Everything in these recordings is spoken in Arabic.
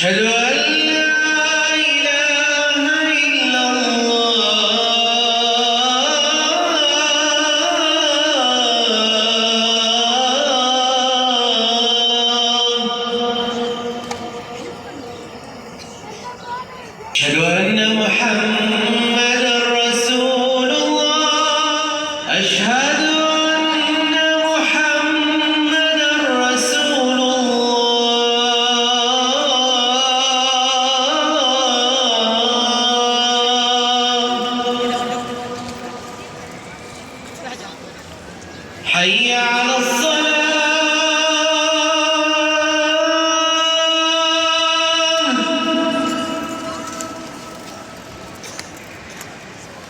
أشهد أن لا إله إلا الله. أشهد أن محمدًا رسول الله. أشهد أن محمدًا رسول الله. حي على الصلاة.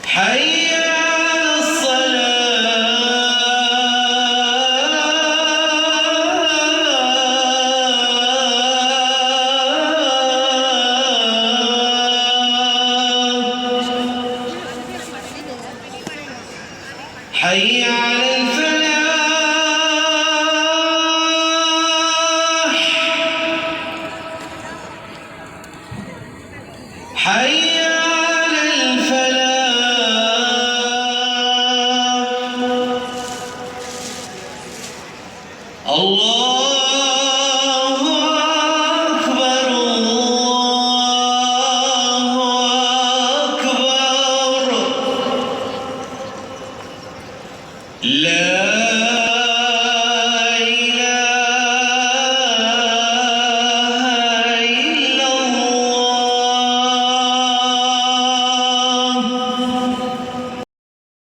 حي على الصلاة. حي على الفلاح. حي على الفلاح. الله أكبر الله أكبر. لا